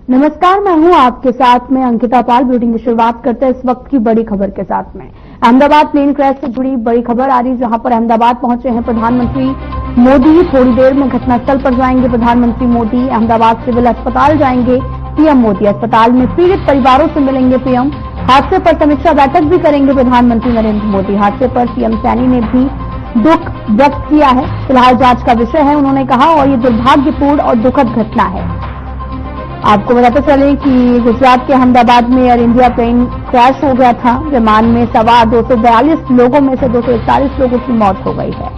नमस्कार, मैं हूं आपके साथ में अंकिता पाल। ब्यूटिंग की शुरुआत करते हैं इस वक्त की बड़ी खबर के साथ में। अहमदाबाद प्लेन क्रैश से जुड़ी बड़ी खबर आ रही, जहां पर अहमदाबाद पहुंचे हैं प्रधानमंत्री मोदी। थोड़ी देर में घटनास्थल पर जाएंगे प्रधानमंत्री मोदी। अहमदाबाद सिविल अस्पताल जाएंगे पीएम मोदी। अस्पताल में पीड़ित परिवारों से मिलेंगे पीएम। हादसे पर समीक्षा बैठक भी करेंगे प्रधानमंत्री नरेंद्र मोदी। हादसे पर सीएम सैनी ने भी दुख व्यक्त किया है। फिलहाल जांच का विषय है, उन्होंने कहा, और ये दुर्भाग्यपूर्ण और दुखद घटना है। आपको बताते चले कि गुजरात के अहमदाबाद में एयर इंडिया प्लेन क्रैश हो गया था। विमान में सवार 242 लोगों में से 241 लोगों की मौत हो गई है।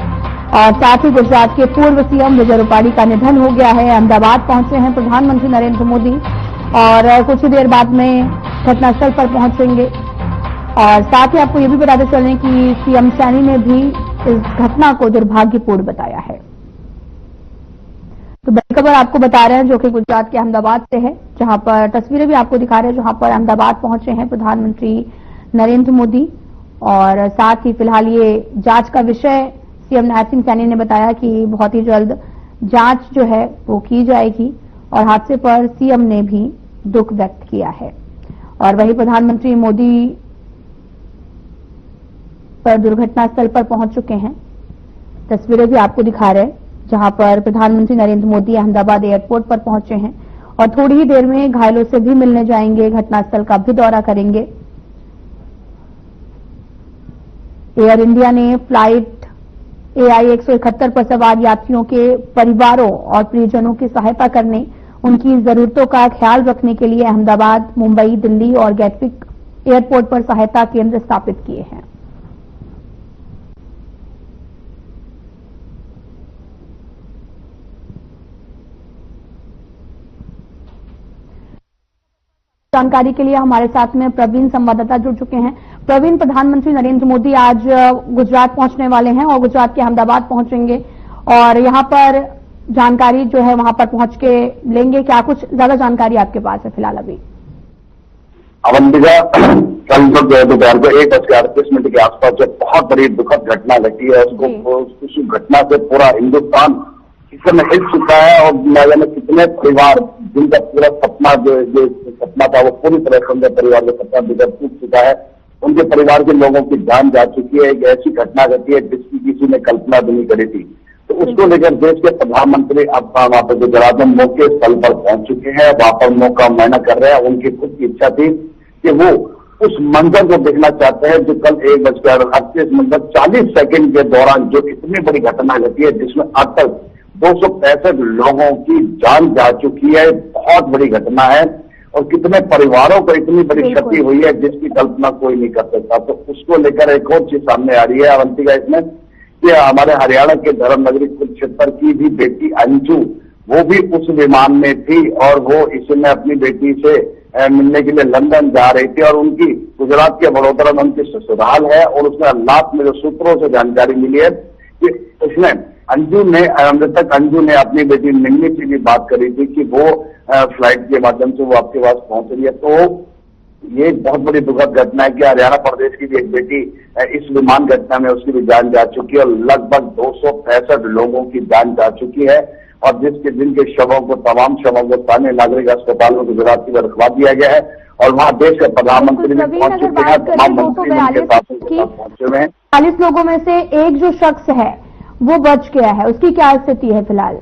और साथ ही गुजरात के पूर्व सीएम विजय रूपाणी का निधन हो गया है। अहमदाबाद पहुंचे हैं प्रधानमंत्री नरेंद्र मोदी और कुछ ही देर बाद में घटनास्थल पर पहुंचेंगे। और साथ ही आपको ये भी बताते चलें कि सीएम सैनी ने भी इस घटना को दुर्भाग्यपूर्ण बताया है। तो बड़ी खबर आपको बता रहे हैं, जो कि गुजरात के अहमदाबाद से है, जहां पर तस्वीरें भी आपको दिखा रहे हैं, जहां पर अहमदाबाद पहुंचे हैं प्रधानमंत्री नरेंद्र मोदी। और साथ ही फिलहाल ये जांच का विषय सीएम नरेंद्र सिंह सैनी ने बताया कि बहुत ही जल्द जांच जो है वो की जाएगी। और हादसे पर सीएम ने भी दुख व्यक्त किया है। और वही प्रधानमंत्री मोदी पर दुर्घटनास्थल पर पहुंच चुके हैं। तस्वीरें भी आपको दिखा रहे हैं, जहां पर प्रधानमंत्री नरेंद्र मोदी अहमदाबाद एयरपोर्ट पर पहुंचे हैं और थोड़ी ही देर में घायलों से भी मिलने जाएंगे, घटनास्थल का भी दौरा करेंगे। एयर इंडिया ने फ्लाइट AI 171 पर सवार यात्रियों के परिवारों और परिजनों की सहायता करने, उनकी जरूरतों का ख्याल रखने के लिए अहमदाबाद, मुंबई, दिल्ली और गैटविक एयरपोर्ट पर सहायता केंद्र स्थापित किए हैं। जानकारी के लिए हमारे साथ में प्रवीण संवाददाता जुड़ चुके हैं। प्रवीण, प्रधानमंत्री नरेंद्र मोदी आज गुजरात पहुंचने वाले हैं और गुजरात के अहमदाबाद पहुंचेंगे और यहां पर जानकारी जो है वहां पर पहुंच के लेंगे। क्या कुछ ज्यादा जानकारी आपके पास है फिलहाल अभी? अवंतिका, कल दोपहर को 1:38 के आसपास जो बहुत बड़ी दुखद घटना घटी है, उस घटना से पूरा हिंदुस्तान इस समय हिल चुका है। और न जाने कितने परिवार जिनका पूरा सपना जो सपना था वो पूरी तरह से उनके परिवार का सपना बिगड़ टूट चुका है। उनके परिवार के लोगों की जान जा चुकी है। एक ऐसी घटना घटी है जिसकी किसी ने कल्पना भी नहीं करी थी। तो उसको लेकर देश के प्रधानमंत्री अब वहां पर गुजरात में मौके स्थल पर पहुंच चुके हैं। वहां पर मौका मुआयना कर रहे हैं। उनकी खुद की इच्छा थी कि वो उस मंजर को देखना चाहते हैं जो कल 1:38 40 सेकंड के दौरान जो इतनी बड़ी घटना घटी है, जिसमें अब तक 265 लोगों की जान जा चुकी है। बहुत बड़ी घटना है और कितने परिवारों को इतनी बड़ी क्षति हुई है जिसकी कल्पना कोई नहीं कर सकता। तो उसको लेकर एक और चीज सामने आ रही है अवंतिका इसमें कि हमारे हरियाणा के धर्मनगरी कुरुक्षेत्र की भी बेटी अंजू, वो भी उस विमान में थी और वो इसमें अपनी बेटी से मिलने के लिए लंदन जा रही थी। और उनकी गुजरात के वडोदरा में उनकी ससुराल है और उसमें अल्लाह में जो सूत्रों से जानकारी मिली है कि उसमें मृतक अंजू ने अपनी बेटी मिलने की भी बात करी थी कि वो फ्लाइट के माध्यम से वो आपके पास पहुंच रही है। तो ये बहुत बड़ी दुखद घटना है कि हरियाणा प्रदेश की भी एक बेटी इस विमान घटना में उसकी भी जान जा चुकी है और लगभग 265 लोगों की जान जा चुकी है। और जिनके शवों को, तमाम शवों को स्थानीय नागरिक अस्पताल में गुजरात की रखवा दिया गया है और वहां देश के प्रधानमंत्री भी पहुंच चुके हैं। तमाम मंत्री उनके साथ पहुंचे हुए हैं। 40 लोगों में से एक जो शख्स है वो बच गया है, उसकी क्या स्थिति है फिलहाल?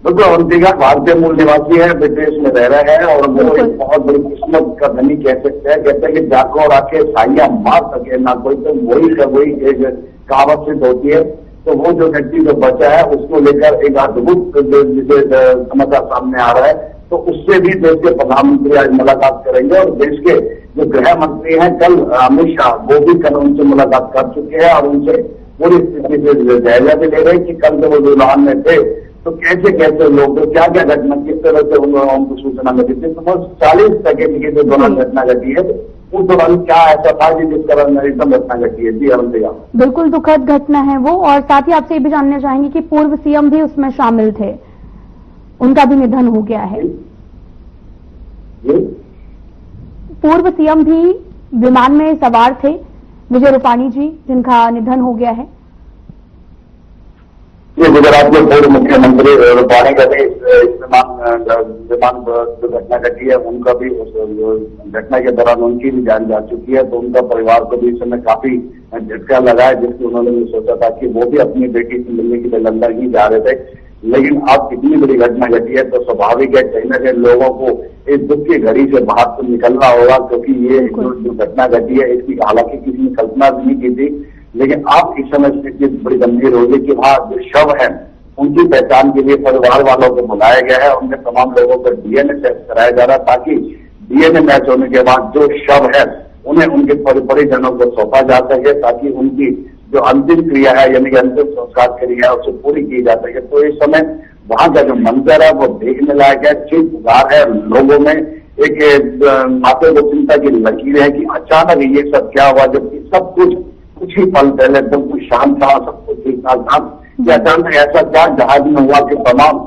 बिल्कुल, अवंतिका भारतीय मूल निवासी है, विदेश में रह रहे हैं और वो एक बहुत बड़ी किस्मत का धनी कह सकते हैं। कहते हैं कि जाको और आके साइया मार सके ना कोई, तो वही एक कहावत सिद्ध होती है। तो वो जो व्यक्ति जो बचा है उसको लेकर एक अद्भुत जिसे समाचार सामने आ रहा है, तो उससे भी देश के प्रधानमंत्री आज मुलाकात करेंगे। और देश के जो गृह मंत्री हैं कल अमित शाह, वो भी कल उनसे मुलाकात कर चुके हैं और उनसे पूरी स्थिति से जायजा भी ले रहे हैं कि कल जब वो विमान में थे तो कैसे कैसे लोग, क्या क्या घटना, किस तरह से उनको सूचना मिली थी। तो वो 40 सेकेंड की जो दौरान घटना घटी है, उस दौरान क्या ऐसा था कि जिस तरह एकदम घटना घटी है? जी अवंतिका, बिल्कुल दुखद घटना है वो। और साथ ही आपसे ये भी जानना चाहेंगे कि पूर्व सीएम भी उसमें शामिल थे, उनका भी निधन हो गया है। पूर्व सीएम भी विमान में सवार थे, विजय रूपाणी जी, जिनका निधन हो गया है। ये गुजरात के पूर्व मुख्यमंत्री रूपाणी का भी विमान दुर्घटना घटी है, उनका भी उस घटना के दौरान उनकी भी जान जा चुकी है। तो उनका परिवार को भी इस समय काफी झटका लगा है, जिससे उन्होंने भी सोचा था कि वो भी अपनी बेटी से मिलने के लिए लंदन ही जा रहे थे। लेकिन अब इतनी बड़ी घटना घटी है तो स्वाभाविक है कहीं ना कहीं लोगों को इस दुख की घड़ी से बाहर तो निकलना होगा, क्योंकि ये जो घटना घटी है इसकी हालांकि किसी ने कल्पना भी नहीं की थी। लेकिन अब इस समय स्थिति बड़ी गंभीर हो गई कि वहाँ जो शव है उनकी पहचान के लिए परिवार वालों को बुलाया गया है, उनके तमाम लोगों को डीएनए टेस्ट कराया जा रहा है, ताकि डीएनए मैच होने के बाद जो शव है उन्हें उनके परिजनों को सौंपा जा सके, ताकि उनकी जो अंतिम क्रिया है यानी कि अंतिम संस्कार क्रिया है उसे पूरी की जा सके। तो इस समय वहां का जो मंजर है वो देखने लायक है, चीख पुकार है लोगों में, एक माथे को चिंता की लकीर है कि अचानक ये सब क्या हुआ, जबकि सब कुछ ही पल पहले एकदम कुछ शांत था, सब कुछ ठीक ठाक था। अचानक ऐसा क्या जहाज में हुआ कि तमाम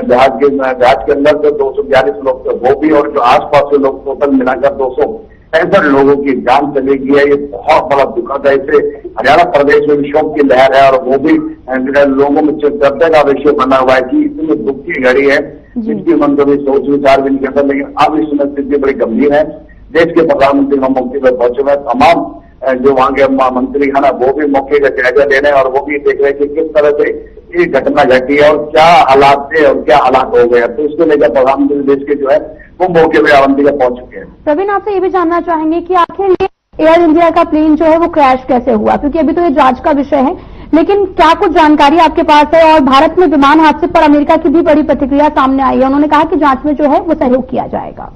जहाज के अंदर जो 242 लोग थे वो भी, और जो आसपास के लोग टोटल मिलाकर 265 लोगों की जान चली गई है। ये बहुत बड़ा दुखद है। इसे हरियाणा प्रदेश में भी शोक की लहर है, और वो भी लोगों में चर्चा का विषय बना हुआ है कि इतनी दुख की घड़ी है जिसकी मन कभी सोच विचार भी नहीं करता। लेकिन अब इस समय स्थिति बड़ी गंभीर है। देश के प्रधानमंत्री वहां मौके पर पहुंचे हुए, तमाम जो वहां के मंत्री है ना वो भी मौके का जायजा ले रहे हैं, और वो भी देख रहे हैं कि किस तरह से ये घटना घटी है और क्या हालात थे और क्या हालात हो गए। तो इसको लेकर प्रधानमंत्री देश के जो है वो मौके पर अवंतिका पहुंच चुके हैं। प्रवीण, आपसे ये भी जानना चाहेंगे कि आखिर ये एयर इंडिया का प्लेन जो है वो क्रैश कैसे हुआ, क्योंकि अभी तो ये जांच का विषय है, लेकिन क्या कुछ जानकारी आपके पास है? और भारत में विमान हादसे पर अमेरिका की भी बड़ी प्रतिक्रिया सामने आई है, उन्होंने कहा कि जांच में जो है वो सहयोग किया जाएगा।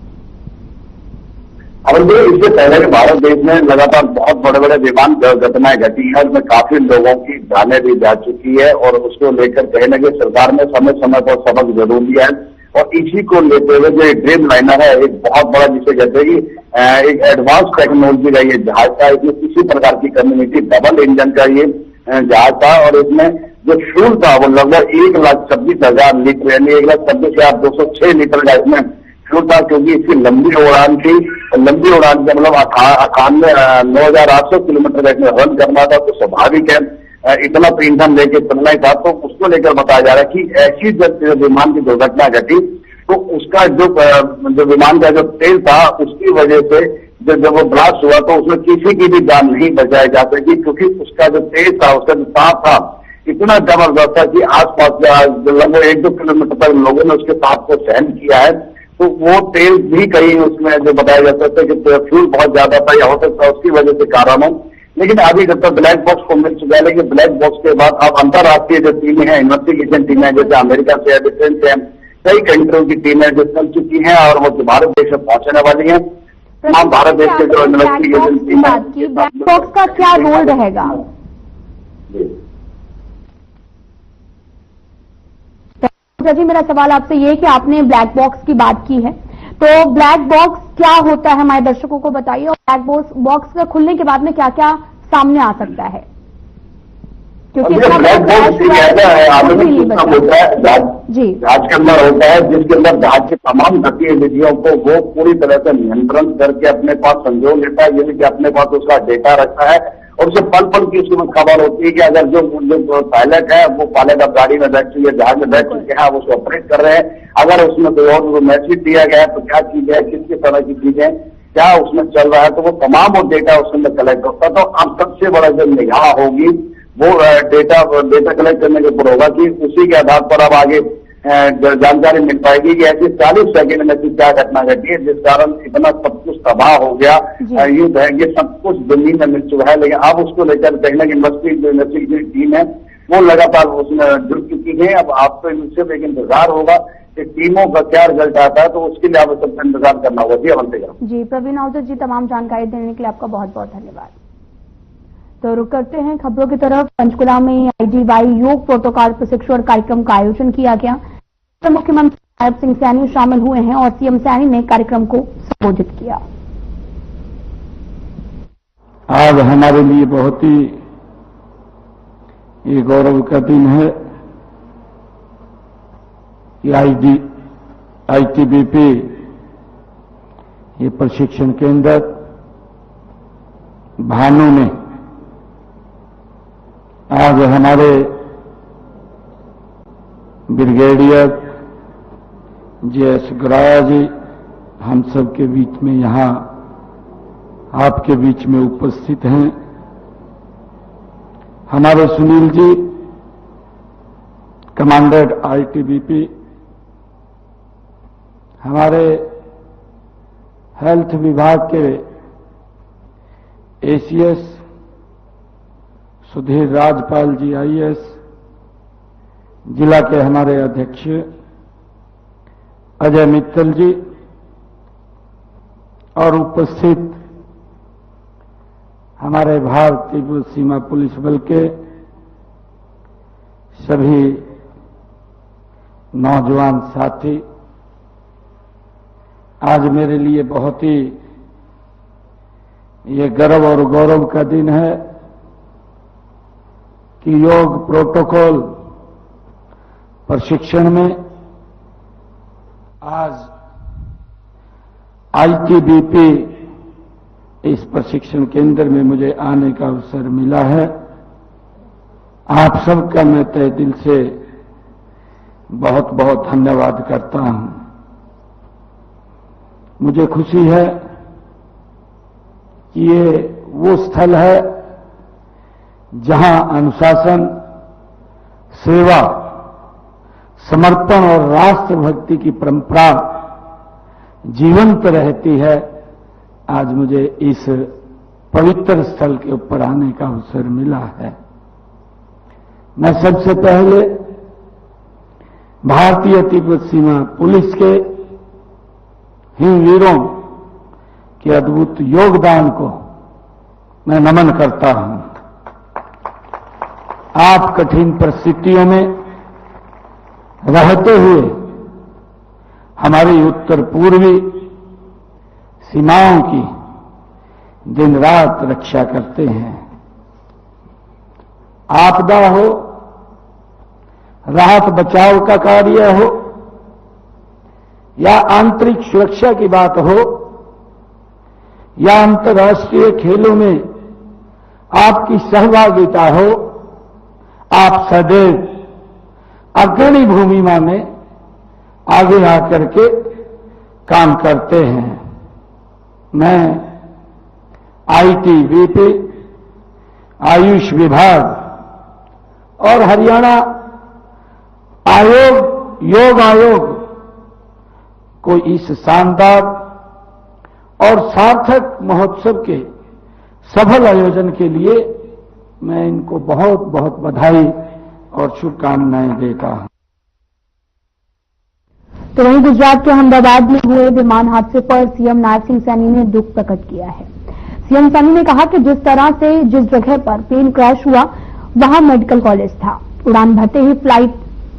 और इससे पहले भी भारत देश में लगातार बहुत बड़े बड़े विमान घटनाएं घटी है, उसमें काफी लोगों की जानें भी जा चुकी है, और उसको लेकर कहीं ना कहीं सरकार ने समय समय पर सबक जरूर लिया है। और इसी को लेते हुए जो ड्रीम लाइनर है, एक बहुत बड़ा जिसे कहते हैं कि एक एडवांस टेक्नोलॉजी का ये जहाज था। इसमें किसी प्रकार की कमी नहीं थी, डबल इंजन का ये जहाज था, और इसमें जो फ्यूल था वो लगभग 1,26,000 लीटर यानी 1,26,206 लीटर का इसमें फ्यूल था, क्योंकि इसकी लंबी उड़ान थी। लंबी उड़ान का मतलब 9,800 किलोमीटर का इसमें रन करना था। तो स्वाभाविक है इतना तो ईंधन लेके चलना ही था। तो उसको लेकर बताया जा रहा है कि ऐसी जब विमान की दुर्घटना घटी तो उसका जो विमान का जो तेल था उसकी वजह से जब वो ब्लास्ट हुआ तो उसमें किसी की भी जान नहीं बचाई जा सकी, क्योंकि उसका जो तेल था, उसका जो ताप था इतना जबरदस्त था कि आसपास लगभग 1-2 किलोमीटर तक लोगों ने उसके ताप को सहन किया है। तो वो तेल भी कहीं उसमें जो बताया जा सकता है कि फ्यूल बहुत ज्यादा था या हो सकता है उसकी वजह से कारण हो। लेकिन अभी जब तक ब्लैक बॉक्स को मिल चुका है, लेकिन ब्लैक बॉक्स के बाद अब अंतर्राष्ट्रीय जो टीमें हैं, इन्वेस्टिगेशन टीमें जैसे अमेरिका से, डिफेंस से, कई कंट्रियों की टीमें जो चल चुकी हैं और वो भारत देश में पहुंचने वाली हैं। तमाम भारत देश के जो इन्वेस्टिगेशन टीमें, ब्लैक बॉक्स का क्या रोल रहेगा? जी, मेरा सवाल आपसे ये है कि आपने ब्लैक बॉक्स की बात की है, तो ब्लैक बॉक्स क्या होता है हमारे दर्शकों को बताइए, और ब्लैक बॉक्स का खुलने के बाद में क्या क्या सामने आ सकता है? क्योंकि ब्लैक बॉक्स ऐसा है आधुनिक सिस्टम होता है जहाज के अंदर होता है, जिसके अंदर जहाज की तमाम गतिविधियों को वो पूरी तरह से नियंत्रण करके अपने पास संजो लेता है, यानी कि अपने पास उसका डेटा रखता है, और उसे पल पल की उसमें खबर होती है कि अगर जो पायलट है वो पायलट अब गाड़ी में बैठ चुके हैं, जहाज में बैठ चुके हैं, वो उसको ऑपरेट कर रहे हैं। अगर उसमें कोई और मैसेज दिया गया है तो क्या चीज है, किस किस तरह की चीजें क्या उसमें चल रहा है, तो वो तमाम वो डेटा उसके अंदर कलेक्ट होता है। तो अब सबसे बड़ा जो निगाह होगी वो डेटा कलेक्ट करने के ऊपर होगा कि उसी के आधार पर अब आगे जानकारी मिल पाएगी कि ऐसी 40 सेकंड में क्या घटना घटी है जिस कारण इतना सब कुछ तबाह हो गया। युद्ध है, ये सब कुछ जमीन में मिल चुका है, लेकिन अब उसको लेकर कहीं ना कहीं इन्वेस्टिगेशन टीम है वो लगातार उसमें जुड़ चुकी है। अब आपको सिर्फ एक इंतजार होगा कि टीमों का क्या रिजल्ट आता है, तो उसके लिए आप सबका इंतजार करना होगा। जी अवंतिका जी, प्रवीण आहूजा जी, तमाम जानकारी देने के लिए आपका बहुत बहुत धन्यवाद। तो रुक करते हैं खबरों की तरफ। पंचकुला में IGY योग प्रोटोकॉल प्रशिक्षण कार्यक्रम का आयोजन किया गया। मुख्यमंत्री नायब सिंह सैनी शामिल हुए हैं और CM सैनी ने कार्यक्रम को संबोधित किया। आज हमारे लिए बहुत ही ये गौरव का दिन है कि ITBP ये प्रशिक्षण केंद्र भानु में आज हमारे ब्रिगेडियर JS गुराया जी हम सब के बीच में यहाँ आपके बीच में उपस्थित हैं। हमारे सुनील जी कमांडेंट ITBP, हमारे हेल्थ विभाग के ACS सुधीर राजपाल जी IAS, जिला के हमारे अध्यक्ष अजय मित्तल जी और उपस्थित हमारे भारतीय सीमा पुलिस बल के सभी नौजवान साथी, आज मेरे लिए बहुत ही ये गर्व और गौरव का दिन है कि योग प्रोटोकॉल प्रशिक्षण में आज ITBP इस प्रशिक्षण केंद्र में मुझे आने का अवसर मिला है। आप सबका मैं तहे दिल से बहुत बहुत धन्यवाद करता हूं। मुझे खुशी है कि ये वो स्थल है जहां अनुशासन, सेवा, समर्पण और राष्ट्रभक्ति की परंपरा जीवंत रहती है। आज मुझे इस पवित्र स्थल के ऊपर आने का अवसर मिला है। मैं सबसे पहले भारतीय तिब्बत सीमा पुलिस के हिम वीरों के अद्भुत योगदान को मैं नमन करता हूं। आप कठिन परिस्थितियों में रहते हुए हमारी उत्तर पूर्वी सीमाओं की दिन रात रक्षा करते हैं। आपदा हो, राहत बचाव का कार्य हो या आंतरिक सुरक्षा की बात हो या अंतर्राष्ट्रीय खेलों में आपकी सहभागिता हो, आप सदैव अग्रणी भूमिका में आगे आकर के काम करते हैं। मैं ITBP, आयुष विभाग और हरियाणा योग आयोग को इस शानदार और सार्थक महोत्सव के सफल आयोजन के लिए मैं इनको बहुत बहुत बधाई और शुभकामनाएं देता हूं। तो वहीं गुजरात के अहमदाबाद में हुए विमान हादसे पर सीएम नायब सिंह सैनी ने दुख प्रकट किया है। सीएम सैनी ने कहा कि जिस तरह से जिस जगह पर प्लेन क्रैश हुआ वहां मेडिकल कॉलेज था, उड़ान भरते ही फ्लाइट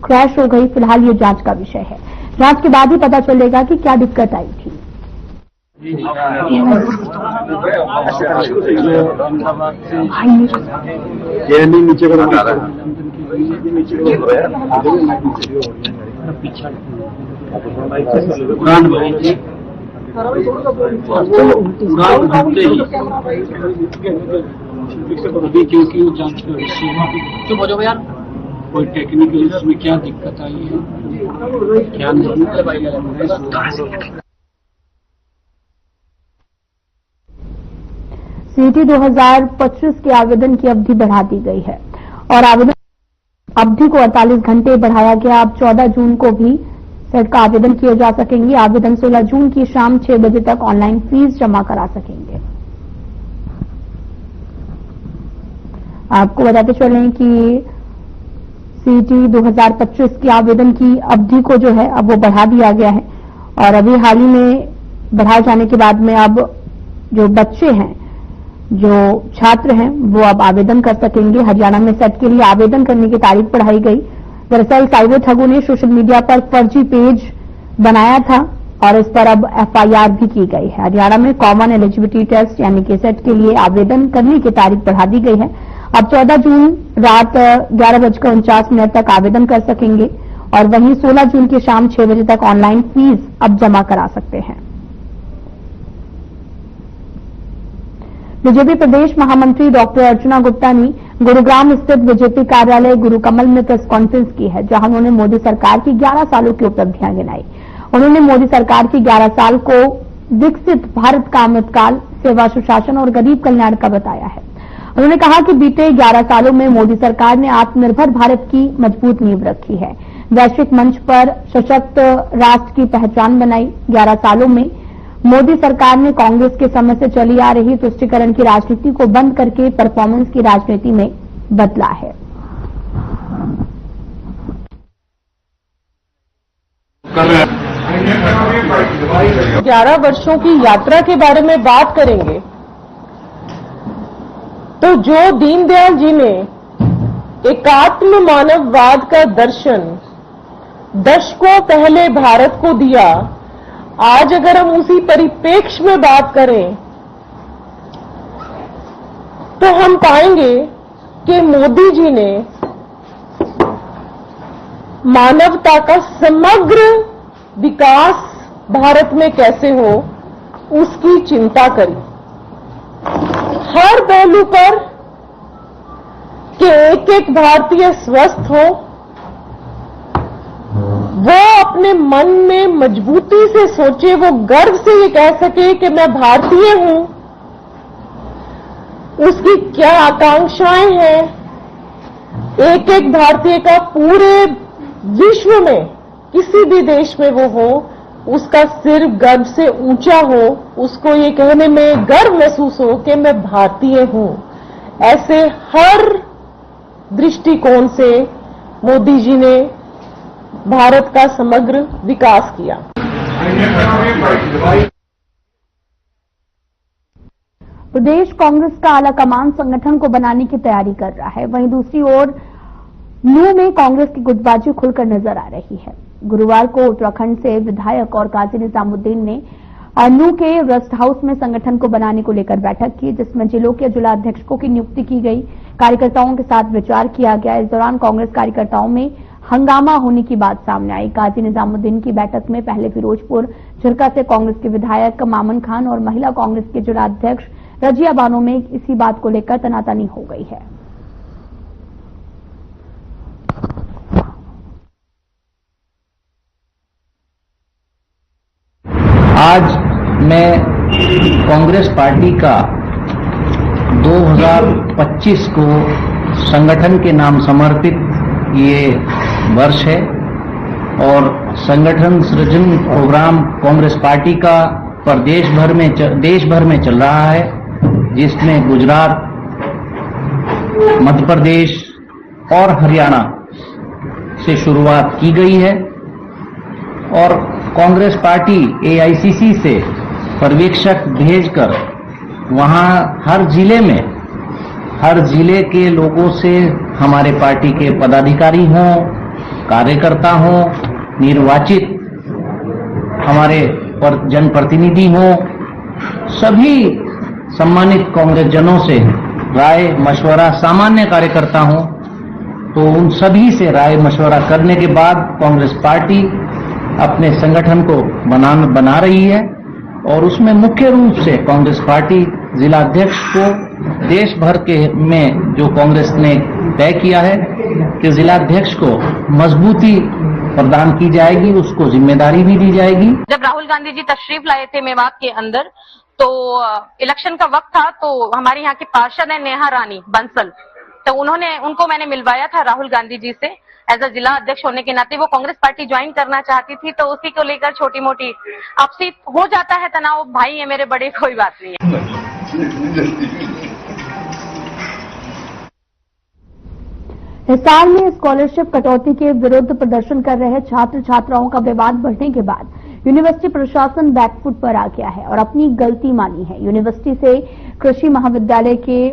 क्रैश हो गई। फिलहाल ये जांच का विषय है, जांच के बाद ही पता चलेगा कि क्या दिक्कत आई थी। उड़ान भरी थी, उड़ान भरते ही अभी क्योंकि वो जांच का विषय है। चुप हो जाओ यार। कोई टेक्निकल इसमें क्या दिक्कत आई है क्या नहीं। CET 2025 के आवेदन की अवधि बढ़ा दी गई है और आवेदन अवधि को 48 घंटे बढ़ाया गया। अब 14 जून को भी सेट का आवेदन किए जा सकेंगे। आवेदन 16 जून की शाम 6 बजे तक ऑनलाइन फीस जमा करा सकेंगे। आपको बताते चलें कि CET 2025 के आवेदन की अवधि को जो है अब वो बढ़ा दिया गया है और अभी हाल ही में बढ़ाए जाने के बाद में अब जो बच्चे हैं, जो छात्र हैं, वो अब आवेदन कर सकेंगे। हरियाणा में सेट के लिए आवेदन करने की तारीख बढ़ाई गई। दरअसल साइबर ठगों ने सोशल मीडिया पर फर्जी पेज बनाया था और इस पर अब FIR भी की गई है। हरियाणा में कॉमन एलिजिबिलिटी टेस्ट यानी कि सेट के लिए आवेदन करने की तारीख बढ़ा दी गई है। अब 14 जून रात 11:49 तक आवेदन कर सकेंगे और वहीं 16 जून की शाम 6 बजे तक ऑनलाइन फीस अब जमा करा सकते हैं। बीजेपी प्रदेश महामंत्री डॉक्टर अर्चना गुप्ता ने गुरुग्राम स्थित बीजेपी कार्यालय गुरु कमल में प्रेस कॉन्फ्रेंस की है, जहां उन्होंने मोदी सरकार की 11 सालों की उपलब्धियां गिनाई। उन्होंने मोदी सरकार की 11 साल को विकसित भारत का अमृतकाल, सेवा, सुशासन और गरीब कल्याण का बताया है। उन्होंने कहा कि बीते 11 सालों में मोदी सरकार ने आत्मनिर्भर भारत की मजबूत नींव रखी है, वैश्विक मंच पर सशक्त राष्ट्र की पहचान बनाई। 11 सालों में मोदी सरकार ने कांग्रेस के समय से चली आ रही तुष्टीकरण की राजनीति को बंद करके परफॉर्मेंस की राजनीति में बदला है। कर 11 वर्षों की यात्रा के बारे में बात करेंगे तो जो दीनदयाल जी ने एकात्म मानववाद का दर्शन दशकों पहले भारत को दिया, आज अगर हम उसी परिप्रेक्ष्य में बात करें तो हम पाएंगे कि मोदी जी ने मानवता का समग्र विकास भारत में कैसे हो उसकी चिंता करी। हर पहलू पर कि एक एक भारतीय स्वस्थ हो, वो अपने मन में मजबूती से सोचे, वो गर्व से ये कह सके कि मैं भारतीय हूं, उसकी क्या आकांक्षाएं हैं। एक एक भारतीय का पूरे विश्व में किसी भी देश में वो हो, उसका सिर गर्व से ऊंचा हो, उसको ये कहने में गर्व महसूस हो कि मैं भारतीय हूं। ऐसे हर दृष्टिकोण से मोदी जी ने भारत का समग्र विकास किया। प्रदेश कांग्रेस का आला कमान संगठन को बनाने की तैयारी कर रहा है। वहीं दूसरी ओर नू में कांग्रेस की गुटबाजी खुलकर नजर आ रही है। गुरुवार को उत्तराखंड से विधायक और काजी निजामुद्दीन ने नू के रेस्ट हाउस में संगठन को बनाने को लेकर बैठक की, जिसमें जिलों के जिलाध्यक्षों की नियुक्ति की गई। कार्यकर्ताओं के साथ विचार किया गया। इस दौरान कांग्रेस कार्यकर्ताओं में हंगामा होने की बात सामने आई। काजी निजामुद्दीन की बैठक में पहले फिरोजपुर झिरका से कांग्रेस के विधायक मामन खान और महिला कांग्रेस के जिलाध्यक्ष रजिया बानो में इसी बात को लेकर तनातनी हो गई है। आज मैं कांग्रेस पार्टी का 2025 को संगठन के नाम समर्पित ये वर्ष है और संगठन सृजन प्रोग्राम कांग्रेस पार्टी का देश भर में चल रहा है, जिसमें गुजरात, मध्य प्रदेश और हरियाणा से शुरुआत की गई है और कांग्रेस पार्टी एआईसीसी से पर्यवेक्षक भेजकर वहां हर जिले के लोगों से हमारे पार्टी के पदाधिकारी हों, कार्यकर्ता हों, निर्वाचित हमारे जनप्रतिनिधि हों, सभी सम्मानित कांग्रेस जनों से राय मशवरा, सामान्य कार्यकर्ता हों, तो उन सभी से राय मशवरा करने के बाद कांग्रेस पार्टी अपने संगठन को बना रही है और उसमें मुख्य रूप से कांग्रेस पार्टी जिलाध्यक्ष को देश भर के में जो कांग्रेस ने तय किया है कि जिलाध्यक्ष को मजबूती प्रदान की जाएगी, उसको जिम्मेदारी भी दी जाएगी। जब राहुल गांधी जी तशरीफ लाए थे मेवात के अंदर, तो इलेक्शन का वक्त था, तो हमारे यहाँ के पार्षद है नेहा रानी बंसल, तो उनको मैंने मिलवाया था राहुल गांधी जी से। एज अ जिला अध्यक्ष होने के नाते वो कांग्रेस पार्टी ज्वाइन करना चाहती थी, तो उसी को लेकर छोटी मोटी आपसी हो जाता है तनाव। भाई है मेरे बड़े, कोई बात नहीं है। हिसार में स्कॉलरशिप कटौती के विरुद्ध प्रदर्शन कर रहे छात्र छात्राओं का विवाद बढ़ने के बाद यूनिवर्सिटी प्रशासन बैकफुट पर आ गया है और अपनी गलती मानी है। यूनिवर्सिटी से कृषि महाविद्यालय के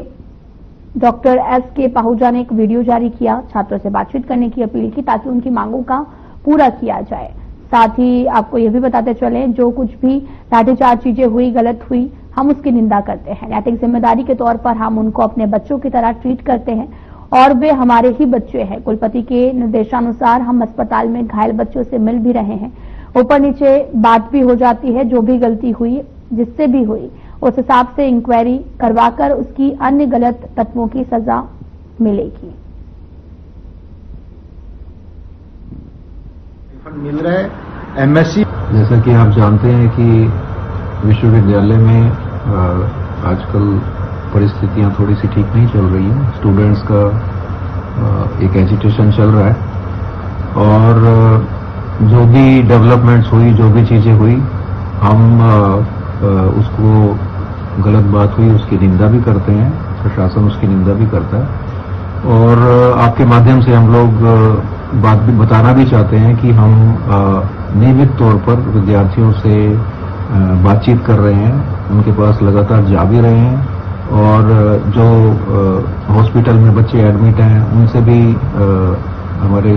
डॉक्टर एस.के. पाहुजा ने एक वीडियो जारी किया, छात्रों से बातचीत करने की अपील की ताकि उनकी मांगों का पूरा किया जाए। साथ ही आपको यह भी बताते चले, जो कुछ भी लाठीचार्ज चीजें हुई, गलत हुई, हम उसकी निंदा करते हैं। नैतिक जिम्मेदारी के तौर पर हम उनको अपने बच्चों की तरह ट्रीट करते हैं और वे हमारे ही बच्चे हैं। कुलपति के निर्देशानुसार हम अस्पताल में घायल बच्चों से मिल भी रहे हैं। ऊपर नीचे बात भी हो जाती है। जो भी गलती हुई, जिससे भी हुई, उस हिसाब से इंक्वायरी करवाकर उसकी अन्य गलत तत्वों की सजा मिलेगी। मिल रहा है एमएससी। जैसा कि आप जानते हैं कि विश्वविद्यालय में आजकल परिस्थितियां थोड़ी सी ठीक नहीं चल रही हैं। स्टूडेंट्स का एक एजिटेशन चल रहा है और जो भी डेवलपमेंट्स हुई, जो भी चीजें हुई, हम उसको गलत बात हुई उसकी निंदा भी करते हैं, प्रशासन उसकी निंदा भी करता है और आपके माध्यम से हम लोग बात भी बताना भी चाहते हैं कि हम नियमित तौर पर विद्यार्थियों से बातचीत कर रहे हैं, उनके पास लगातार जा भी रहे हैं और जो हॉस्पिटल में बच्चे एडमिट हैं उनसे भी हमारे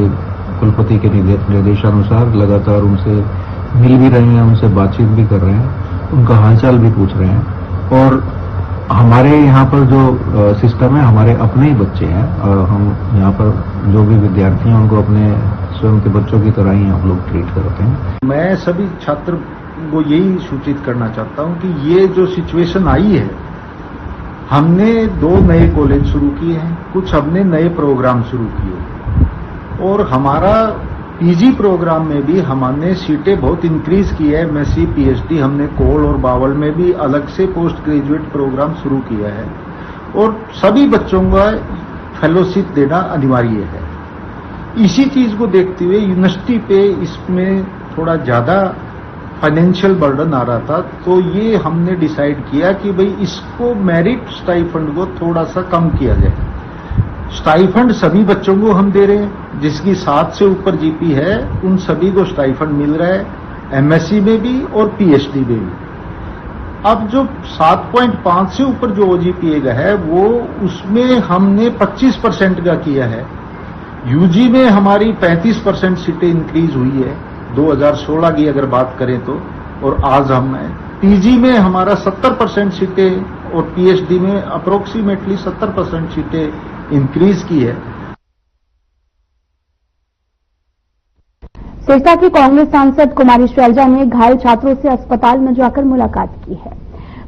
कुलपति के निर्देशानुसार लगातार उनसे मिल भी रहे हैं, उनसे बातचीत भी कर रहे हैं, उनका हालचाल भी पूछ रहे हैं। और हमारे यहाँ पर जो सिस्टम है, हमारे अपने ही बच्चे हैं, हम यहाँ पर जो भी विद्यार्थी हैं उनको अपने स्वयं के बच्चों की तरह ही हम लोग ट्रीट करते हैं। मैं सभी छात्र को यही सूचित करना चाहता हूँ कि ये जो सिचुएशन आई है, हमने 2 नए कॉलेज शुरू किए हैं, कुछ हमने नए प्रोग्राम शुरू किए और हमारा पीजी प्रोग्राम में भी हमने सीटें बहुत इंक्रीज की है। एमएससी पीएचडी हमने कोल और बावल में भी अलग से पोस्ट ग्रेजुएट प्रोग्राम शुरू किया है और सभी बच्चों का फेलोशिप देना अनिवार्य है। इसी चीज को देखते हुए यूनिवर्सिटी पे इसमें थोड़ा ज्यादा फाइनेंशियल बर्डन आ रहा था, तो ये हमने डिसाइड किया कि भाई इसको मेरिट स्टाइफंड को थोड़ा सा कम किया जाए। स्टाइफंड सभी बच्चों को हम दे रहे हैं, जिसकी 7 से ऊपर जीपी है उन सभी को स्टाइफंड मिल रहा है, एमएससी में भी और पीएचडी में भी। अब जो 7.5 से ऊपर जो ओजीपीए का है वो उसमें हमने 25% का किया है। यूजी में हमारी 35% सीटें इंक्रीज हुई है 2016 की अगर बात करें तो, और आज हमने पीजी में हमारा 70% सीटें और पीएचडी में अप्रोक्सीमेटली 70% सीटें इंक्रीज की है। सिरसा की कांग्रेस सांसद कुमारी शैलजा ने घायल छात्रों से अस्पताल में जाकर मुलाकात की है।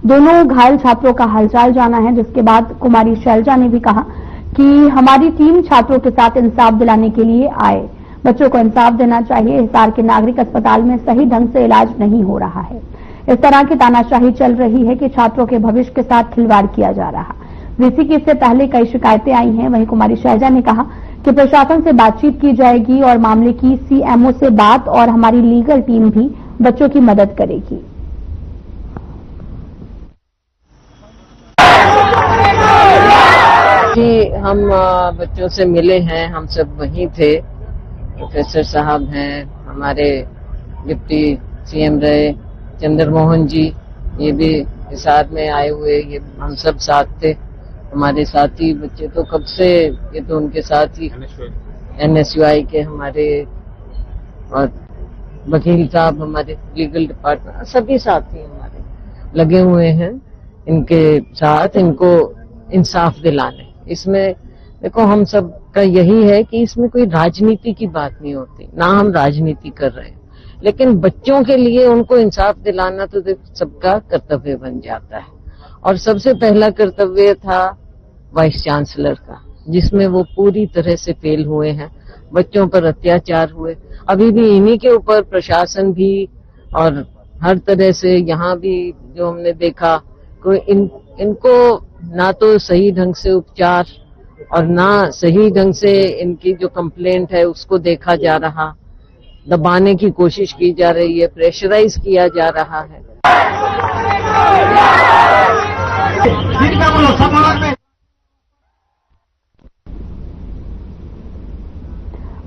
दोनों घायल छात्रों का हालचाल जाना है, जिसके बाद कुमारी शैलजा ने भी कहा कि हमारी टीम छात्रों के साथ इंसाफ दिलाने के लिए आए। बच्चों को इंसाफ देना चाहिए। हिसार के नागरिक अस्पताल में सही ढंग से इलाज नहीं हो रहा है। इस तरह की तानाशाही चल रही है कि छात्रों के भविष्य के साथ खिलवाड़ किया जा रहा। वीसी की इससे पहले कई शिकायतें आई हैं। वहीं कुमारी शैलजा ने कहा कि प्रशासन से बातचीत की जाएगी और मामले की सीएमओ से बात और हमारी लीगल टीम भी बच्चों की मदद करेगी। हम बच्चों से मिले हैं, हम सब वहीं थे। प्रोफेसर साहब हैं, हमारे डिप्टी सीएम रहे चंद्रमोहन जी, ये भी हिसार में आए हुए, ये हम सब साथ थे। हमारे साथी बच्चे तो कब से, ये तो उनके साथ ही एनएसयूआई के हमारे और वकील साहब हमारे लीगल डिपार्टमेंट सभी साथी हमारे लगे हुए हैं इनके साथ, इनको इंसाफ दिलाने। इसमें देखो हम सब का यही है कि इसमें कोई राजनीति की बात नहीं होती, ना हम राजनीति कर रहे हैं, लेकिन बच्चों के लिए उनको इंसाफ दिलाना तो सबका कर्तव्य बन जाता है। और सबसे पहला कर्तव्य था वाइस चांसलर का, जिसमें वो पूरी तरह से फेल हुए हैं। बच्चों पर अत्याचार हुए, अभी भी इन्हीं के ऊपर प्रशासन भी और हर तरह से यहाँ भी जो हमने देखा कोई इनको ना तो सही ढंग से उपचार और ना सही ढंग से इनकी जो कंप्लेंट है उसको देखा जा रहा, दबाने की कोशिश की जा रही है, प्रेशराइज किया जा रहा है।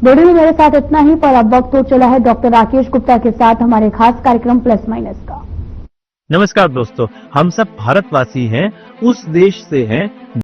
वीडियो में मेरे साथ इतना ही, पर अब वक्त हो चला है डॉक्टर राकेश गुप्ता के साथ हमारे खास कार्यक्रम प्लस माइनस का। नमस्कार दोस्तों, हम सब भारतवासी हैं, उस देश से हैं